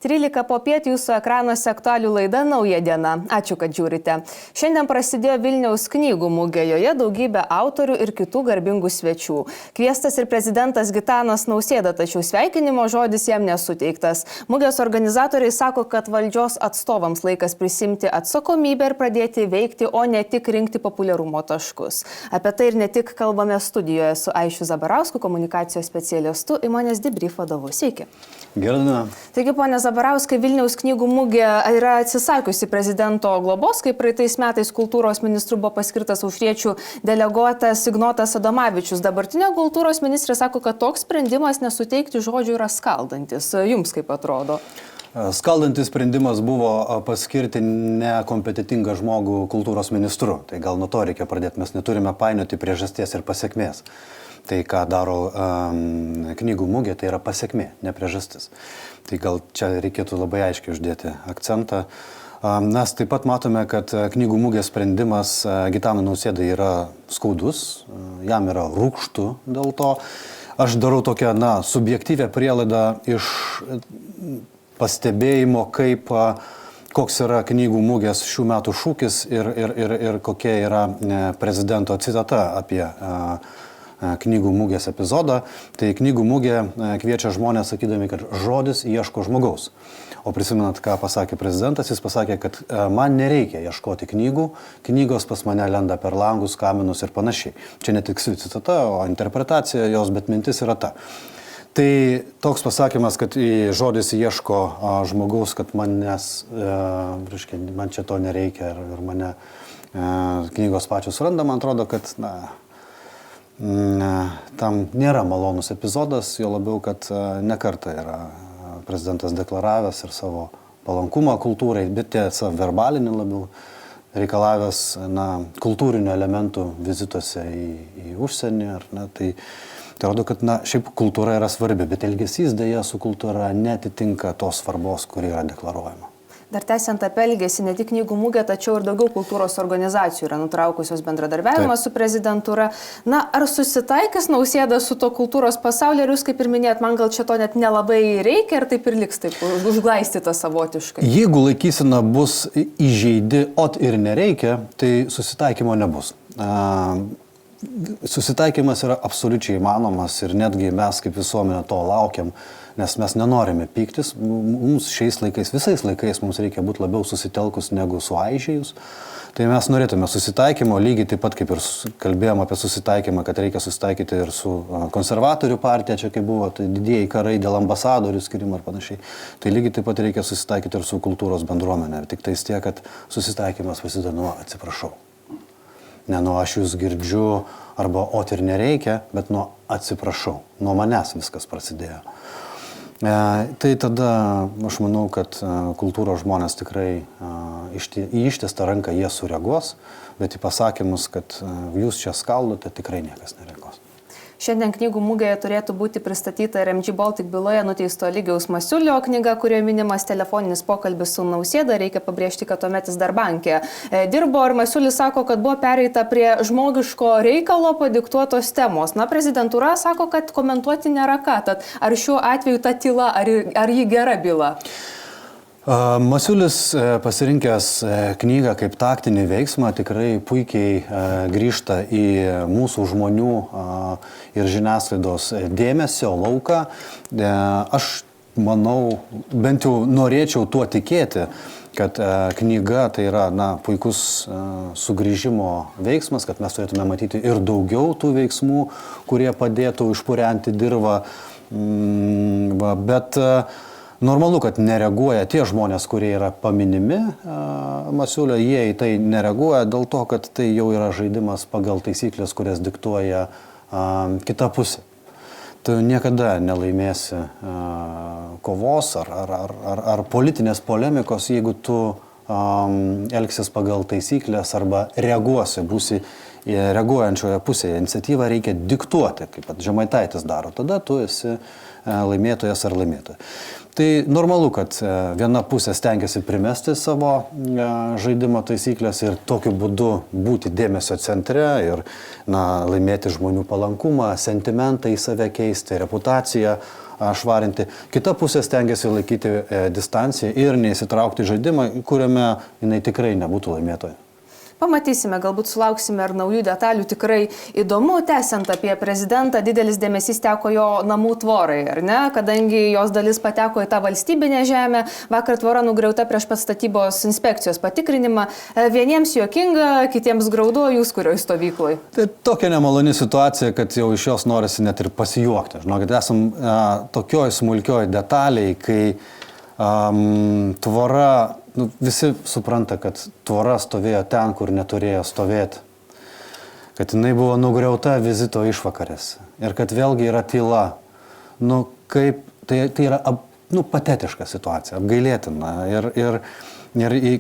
13 popiet jūsų ekranuose aktualių laida Nauja diena. Ačiū, kad žiūrite. Šiandien prasidėjo Vilniaus knygų mugė, joje daugybė autorių ir kitų garbingų svečių. Kviestas ir prezidentas Gitanas Nausėda, tačiau sveikinimo žodis jam nesuteiktas. Mugės organizatoriai sako, kad valdžios atstovams laikas prisimti atsakomybę ir pradėti veikti, o ne tik rinkti populiarumo taškus. Apie tai ir ne tik kalbame studijoje su Aišiu Zabarausku, komunikacijos specialistu, įmonės Debrief vadovu. Sveiki. Gerai. Taigi, ponė Zabarauskai, Vilniaus knygų mugė yra atsisakiusi prezidento globos, kai praeitais metais kultūros ministru buvo paskirtas aušriečių deleguotas Ignotas Adomavičius. Dabartinė kultūros ministrė sako, kad toks sprendimas nesuteikti žodžių yra skaldantis. Jums kaip atrodo? Skaldantis sprendimas buvo paskirti nekompetitingą žmogų kultūros ministru. Tai gal nuo to reikia pradėti, mes neturime painioti priežasties ir pasiekmės. Tai, ką daro knygų mugė, tai yra pasiekmė, ne priežastis. Tai gal čia reikėtų labai aiškiai uždėti akcentą. Mes taip pat matome, kad knygų mugės sprendimas Gitanui Nausėdai yra skaudus, jam yra rūgštu dėl to. Aš darau tokią, subjektyvę prielaidą iš pastebėjimo, koks yra knygų mugės šių metų šūkis ir kokia yra prezidento citata apie knygų mugės epizodą. Tai knygų mugė kviečia žmonės sakydami, kad žodis ieško žmogaus. O prisimenat, ką pasakė prezidentas, jis pasakė, kad man nereikia ieškoti knygų, knygos pas mane lenda per langus, kaminus ir panašiai. Čia ne tik citata, o interpretacija jos, bet mintis yra ta. Tai toks pasakymas, kad žodis ieško žmogaus, kad man čia to nereikia ir mane knygos pačios randa, man atrodo, kad tam nėra malonus epizodas, jo labiau, kad nekartą yra prezidentas deklaravęs ir savo palankumą kultūrai, bet tiesa verbalinį labiau reikalavęs kultūrinių elementų vizituose į užsienį. Tai rodo, kad šiaip kultūra yra svarbi, bet elgesys dėja su kultūra netitinka tos svarbos, kuri yra deklaruojama. Dar tęsiant apie elgesį, ne tik knygų mugė, tačiau ir daugiau kultūros organizacijų yra nutraukusios bendradarbiavimą su prezidentūra. Ar susitaikys Nausėda su to kultūros pasauliu? Ir jūs, kaip ir minėjot, man gal čia to net nelabai reikia ir taip ir liks taip užglaistyta savotiškai. Jeigu laikysena bus įžeidi, ir nereikia, tai susitaikymo nebus. Susitaikymas yra absoliučiai įmanomas ir netgi mes kaip visuomenė to laukiam, nes mes nenorime pyktis. Mums šiais laikais, visais laikais mums reikia būti labiau susitelkus negu suaižėjus. Tai mes norėtume susitaikymo, lygiai taip pat kaip ir kalbėjom apie susitaikymą, kad reikia susitaikyti ir su konservatorių partija, čia kaip buvo, tai didieji karai dėl ambasadorių skirimo ir panašiai. Tai lygiai taip pat reikia susitaikyti ir su kultūros bendruomenė. Tik tais tiek, kad susitaikymas prasideda nuo atsiprašau. Ne nuo aš jūs girdžiu arba ir nereikia, bet nuo atsiprašau. Nuo manęs viskas prasidėjo. Tai tada aš manau, kad kultūros žmonės tikrai į ištiestą ranką jie sureaguos, bet į pasakymus, kad jūs čia skaldote, tikrai niekas nereaguos. Šiandien knygų mugėje turėtų būti pristatyta ir MG Baltic byloje nuteisto Eligijaus Masiulio knyga, kurioje minimas telefoninis pokalbis su Nausėda. Reikia pabrėžti, kad tuomet jis dar bankė dirbo ir Masiulis sako, kad buvo pereita prie žmogiško reikalo padiktuotos temos. Prezidentūra sako, kad komentuoti nėra ką. Tad ar šiuo atveju ta tyla, ar ji gera byla? Masiulis pasirinkęs knygą kaip taktinį veiksmą tikrai puikiai grįžta į mūsų žmonių ir žiniasklaidos dėmesio lauką. Aš manau, bent jau norėčiau tuo tikėti, kad knyga tai yra puikus sugrįžimo veiksmas, kad mes turėtume matyti ir daugiau tų veiksmų, kurie padėtų išpurenti dirvą. Bet normalu, kad nereaguoja tie žmonės, kurie yra paminimi Masiulio, jie į tai nereaguoja dėl to, kad tai jau yra žaidimas pagal taisyklės, kurias diktuoja kita pusė. Tu niekada nelaimėsi kovos ar politinės polemikos, jeigu tu elgsis pagal taisyklės arba reaguosi, būsi reaguojančioje pusėje. Iniciatyvą reikia diktuoti, kaip pat Žemaitaitis daro. Tada tu esi laimėtojas ar laimėtoja. Tai normalu, kad viena pusė stengiasi primesti savo žaidimo taisyklės ir tokiu būdu būti dėmesio centre ir laimėti žmonių palankumą, sentimentą į save keisti, reputaciją švarinti. Kita pusė stengiasi laikyti distanciją ir neįsitraukti į žaidimą, kuriame jinai tikrai nebūtų laimėtoja. Pamatysime, galbūt sulauksime ir naujų detalių. Tikrai įdomu, tęsiant apie prezidentą, didelis dėmesys teko jo namų tvorai, ar ne? Kadangi jos dalis pateko į tą valstybinę žemę, vakar tvora nugriauta prieš pat statybos inspekcijos patikrinimą. Vieniems juokinga, kitiems graudu, jūs kurioj stovykloje? Tai tokia nemaloni situacija, kad jau iš jos norisi net ir pasijuokti. Žinokit, esam tokioj smulkioj detaliai, kai tvora... Visi supranta, kad tvora stovėjo ten, kur neturėjo stovėti. Kad jinai buvo nugriauta vizito išvakarėse. Ir kad vėlgi yra tyla. Tai yra patetiška situacija, apgailėtina. Ir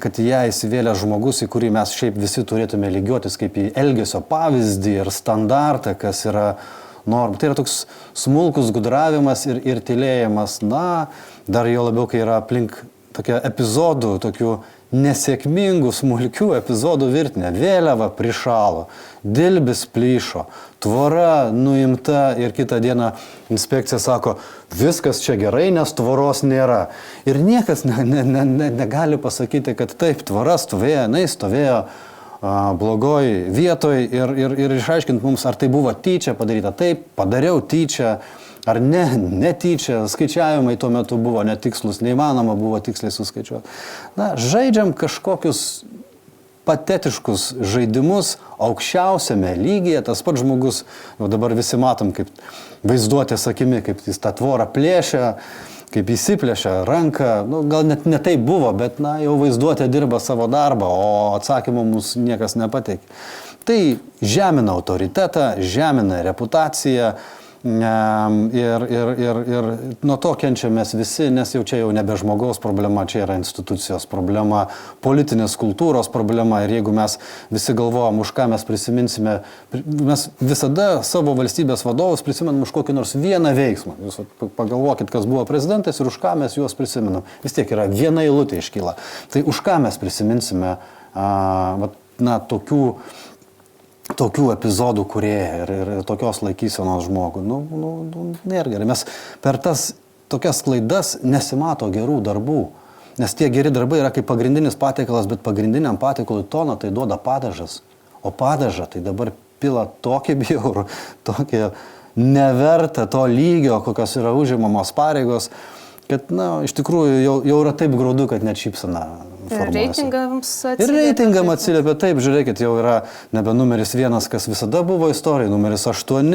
kad į ją įsivėlė žmogus, į kurį mes šiaip visi turėtume lygiuotis kaip į elgesio pavyzdį ir standartą, kas yra norma. Tai yra toks smulkus gudravimas ir tylėjimas. Dar jo labiau, kai yra aplink tokia epizodų, tokių nesėkmingų, smulkių epizodų virtinė. Vėliava prišalo, dilbis plyšo, tvora nuimta ir kitą dieną inspekcija sako, viskas čia gerai, nes tvoros nėra. Ir niekas negali pasakyti, kad taip, tvora stovėjo, jinai stovėjo blogoj vietoj ir išaiškinti mums, ar tai buvo tyčia padaryta. Taip, padariau tyčia. Ar netyčia, skaičiavimai tuo metu buvo netikslus, neįmanoma buvo tiksliai suskaičiuoti. Žaidžiam kažkokius patetiškus žaidimus aukščiausiame lygyje, tas pats žmogus, jau dabar visi matom, kaip vaizduotės akimi, kaip jis tą tvorą plėšia, kaip įsiplėšia ranką, gal net ne taip buvo, bet jau vaizduotė dirba savo darbą, o atsakymų mums niekas nepateikė. Tai žemina autoritetą, žemina reputaciją, ir nuo to kenčiame visi, nes jau čia jau nebe žmogaus problema, čia yra institucijos problema, politinės kultūros problema ir jeigu mes visi galvojam, už ką mes prisiminsime, mes visada savo valstybės vadovus prisimenam už kokį nors vieną veiksmą. Jūs pagalvokit, kas buvo prezidentas ir už ką mes juos prisimenam. Vis tiek yra viena eilutė iškyla. Tai už ką mes prisiminsime tokių epizodų kūrėją ir tokios laikysenos žmogų. Nėra gerai. Mes per tas tokias klaidas nesimato gerų darbų. Nes tie geri darbai yra kaip pagrindinis patiekalas, bet pagrindiniam patiekalui toną tai duoda padažas. O padažą tai dabar pila tokį bjaurų, tokį nevertą to lygio, kokios yra užimamos pareigos, kad, iš tikrųjų, jau yra taip graudu, kad net šypsena formuojasi. Ir reitingam atsiliepia taip, žiūrėkit, jau yra nebe numeris 1, kas visada buvo istorija, numeris 8,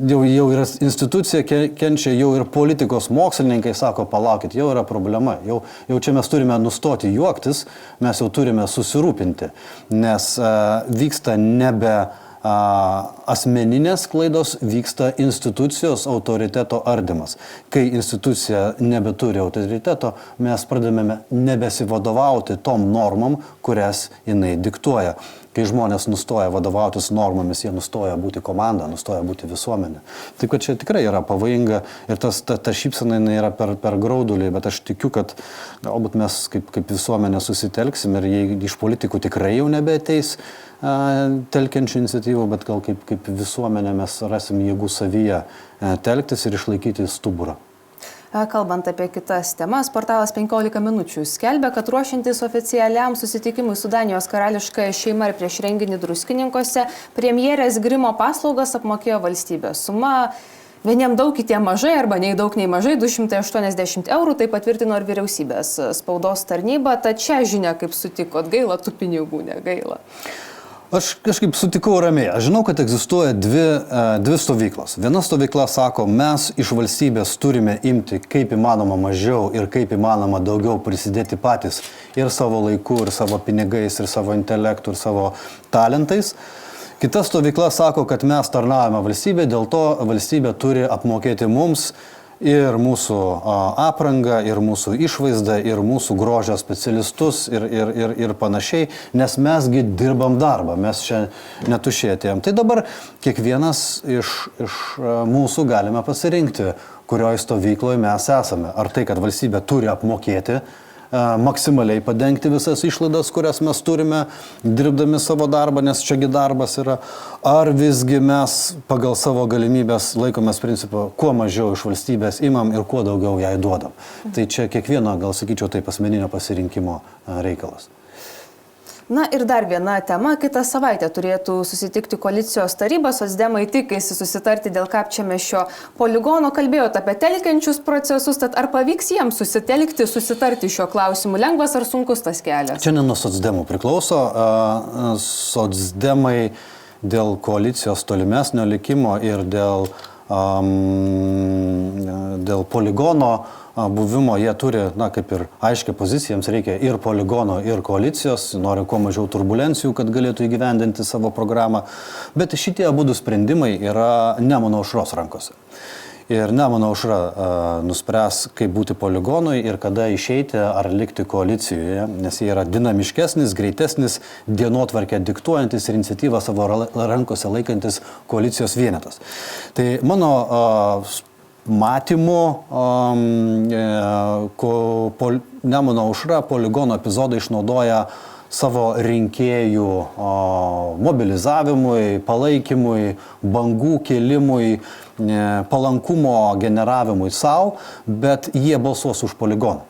jau yra institucija kenčia, jau ir politikos mokslininkai sako, palaukit, jau yra problema, jau čia mes turime nustoti juoktis, mes jau turime susirūpinti, nes vyksta nebe asmeninės klaidos, vyksta institucijos autoriteto ardymas. Kai institucija nebeturi autoriteto, mes pradedame nebesivadovauti tom normom, kurias jinai diktuoja. Kai žmonės nustoja vadovautis normomis, jie nustoja būti komanda, nustoja būti visuomenė. Taip, kad čia tikrai yra pavojinga ir ta šypsena yra per graudulį, bet aš tikiu, kad galbūt mes kaip visuomenė susitelksim ir jei iš politikų tikrai jau nebeateis telkiančių iniciatyvų, bet gal kaip visuomenė mes rasim jėgų savyje telktis ir išlaikyti stuburą. Kalbant apie kitas temas, portalas 15 minučių skelbia, kad ruošiantis oficialiam susitikimui su Danijos karališkąja šeima ir prieš renginį Druskininkuose, premjerės grimo paslaugas apmokėjo valstybė. Suma vieniem daug, kitiem mažai arba nei daug, nei mažai, 280 eurų, tai patvirtino ir vyriausybės spaudos tarnyba. Tad čia žinia, kaip sutikot, gaila tų pinigų, negaila. Aš kažkaip sutikau ramiai. Aš žinau, kad egzistuoja dvi stovyklos. Viena stovykla sako, mes iš valstybės turime imti kaip įmanoma mažiau ir kaip įmanoma daugiau prisidėti patys ir savo laiku, ir savo pinigais, ir savo intelektu, ir savo talentais. Kita stovykla sako, kad mes tarnaujame valstybė, dėl to valstybė turi apmokėti mums ir mūsų aprangą, ir mūsų išvaizdą, ir mūsų grožio specialistus ir panašiai, nes mesgi dirbam darbą, mes čia netuščiai atėjom. Tai dabar kiekvienas iš mūsų galime pasirinkti, kurioje stovykloje mes esame. Ar tai, kad valstybė turi apmokėti maksimaliai padengti visas išlaidas, kurias mes turime, dirbdami savo darbą, nes čiagi darbas yra, ar visgi mes pagal savo galimybės laikomės principą, kuo mažiau iš valstybės imam ir kuo daugiau jai duodam. Tai čia kiekvieno, gal sakyčiau, taip asmeninio pasirinkimo reikalas. Na ir dar viena tema, kitą savaitę turėtų susitikti koalicijos taryba, socdemai tikisi susitarti dėl Kapčiamiesčio poligono, kalbėjote apie telkiančius procesus, tad ar pavyks jiems susitelkti, susitarti šiuo klausimu, lengvas ar sunkus tas kelias? Čia ne nuo socdemų priklauso, socdemai dėl koalicijos tolimesnio likimo ir dėl poligono buvimo, jie turi, kaip ir aiškia poziciją, jiems reikia ir poligono, ir koalicijos, nori kuo mažiau turbulencijų, kad galėtų įgyvendinti savo programą, bet šitie abudu sprendimai yra Nemuno aušros rankose. Ir Nemuno aušra nuspręs, kaip būti poligonui ir kada išeiti ar likti koalicijoje, nes jie yra dinamiškesnis, greitesnis, dienotvarkę diktuojantis ir iniciatyvą savo rankose laikantis koalicijos vienetas. Tai mano matymu Nemuno aušra poligono epizodą išnaudoja savo rinkėjų mobilizavimui, palaikymui, bangų kėlimui, palankumo generavimui savo, bet jie balsuos už poligoną.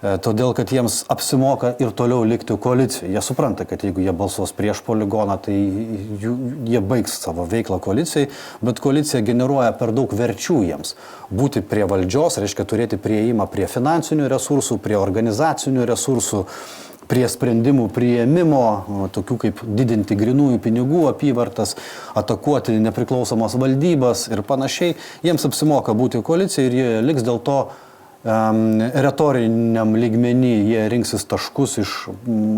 Todėl, kad jiems apsimoka ir toliau likti koalicijoje. Jie supranta, kad jeigu jie balsuos prieš poligoną, tai jie baigs savo veiklą koalicijai, bet koalicija generuoja per daug verčių jiems. Būti prie valdžios, reiškia turėti prieimą prie finansinių resursų, prie organizacinių resursų, prie sprendimų priėmimo, tokių kaip didinti grinųjų pinigų apyvartas, atakuoti nepriklausomos valdybas ir panašiai. Jiems apsimoka būti koalicijai ir jie liks dėl to retoriniam lygmenį, jie rinksis taškus iš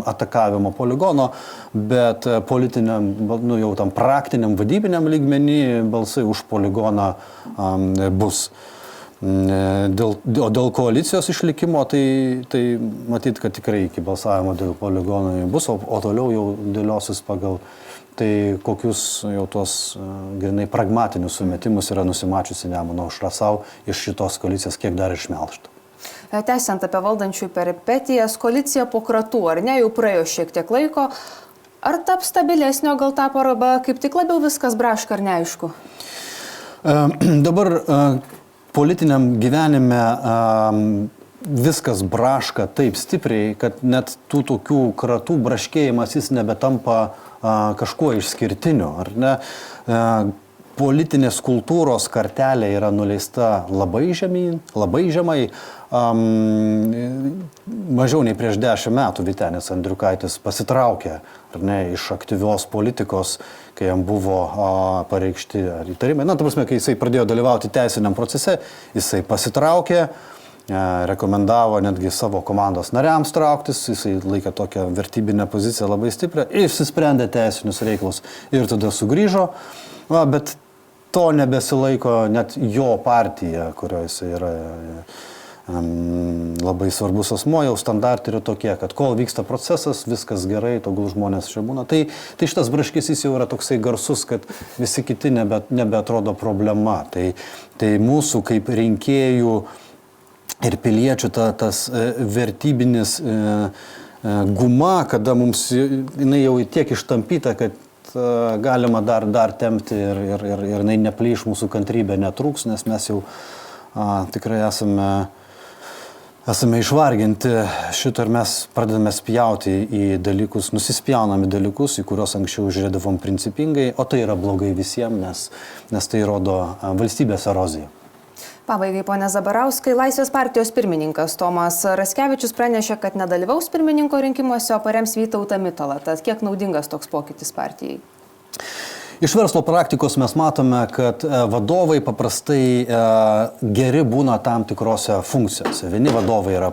atakavimo poligono, bet politiniam, jau tam praktiniam, vadybiniam lygmenį balsai už poligoną bus. Dėl koalicijos išlikimo, tai matyt, kad tikrai iki balsavimo dėl poligono bus, o toliau jau dėliosis pagal tai, kokius jau tos grinai pragmatinius sumetimus yra nusimačiusi Nemuno aušra savo iš šitos koalicijos, kiek dar išmelžtų. Tęsiant apie valdančiųjų peripetijas, koalicija po kratų, ar ne, jau praėjo šiek tiek laiko, ar taps stabilesnio, gal tapo arba kaip tik labiau viskas braška, ar neaišku? Dabar politiniam gyvenime viskas braška taip stipriai, kad net tų tokių kratų braškėjimas jis nebetampa kažkuo išskirtiniu, ar ne? Politinės kultūros kartelė yra nuleista labai žemai. Mažiau nei prieš 10 metų Vytenis Andriukaitis pasitraukė, ar ne, iš aktyvios politikos, kai jam buvo pareikšti įtarimai. Ta prasme, kai jisai pradėjo dalyvauti teisiniam procese, jisai pasitraukė, rekomendavo netgi savo komandos nariams trauktis, jisai laikė tokią vertybinę poziciją labai stiprią, išsisprendė teisinius reikalus ir tada sugrįžo, bet to nebesilaiko net jo partija, kurioje jisai yra labai svarbus asmuo, jau standartai yra tokie, kad kol vyksta procesas, viskas gerai, togul žmonės čia būna. Tai šitas braškesys jau yra toksai garsus, kad visi kiti nebeatrodo problema. Tai mūsų kaip rinkėjų ir piliečių tas vertybinis guma, kada mums jinai jau tiek ištampyta, kad galima dar tempti ir jinai neplyš, mūsų kantrybė netrūks, nes mes jau tikrai esame išvarginti šito ir mes pradedame spjauti į dalykus, nusispjauname dalykus, į kuriuos anksčiau žiūrėdavom principingai, o tai yra blogai visiems, nes tai rodo valstybės eroziją. Pabaigai, pone Zabarauskai, Laisvės partijos pirmininkas Tomas Raskevičius pranešė, kad nedalyvaus pirmininko rinkimuose, o parems Vytautą Mitalą. Tad kiek naudingas toks pokytis partijai? Iš verslo praktikos mes matome, kad vadovai paprastai geri būna tam tikrose funkcijose. Vieni vadovai yra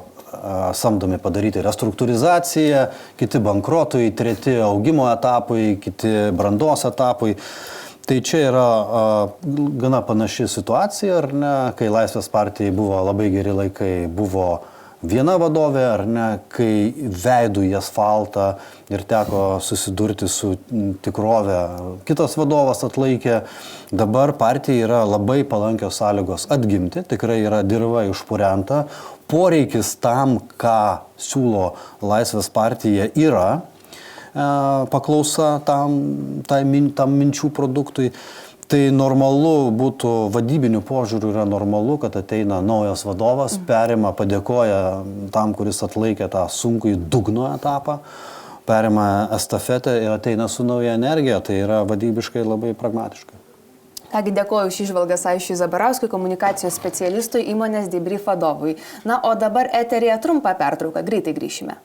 samdomi padaryti restruktūrizaciją, kiti bankrotui, treti augimo etapui, kiti brandos etapui. Tai čia yra gana panaši situacija, ar ne, kai Laisvės partijai buvo labai geri laikai, buvo viena vadovė, ar ne, kai veidų į asfaltą ir teko susidurti su tikrove, kitas vadovas atlaikė. Dabar partijai yra labai palankios sąlygos atgimti, tikrai yra dirva išpurenta, poreikis tam, ką siūlo Laisvės partija yra, paklausa tam minčių produktui. Tai normalu būtų, vadybinių požiūrių yra normalu, kad ateina naujas vadovas, perima, padėkoja tam, kuris atlaikė tą sunkų dugno etapą, perima estafetę ir ateina su nauja energija. Tai yra vadybiškai labai pragmatiška. Kągi, dėkoju už įžvalgas Aisčiui Zabarauskui, komunikacijos specialistui, įmonės Debrief vadovui. Na, o dabar eteryje trumpa pertrauka, greitai grįšime.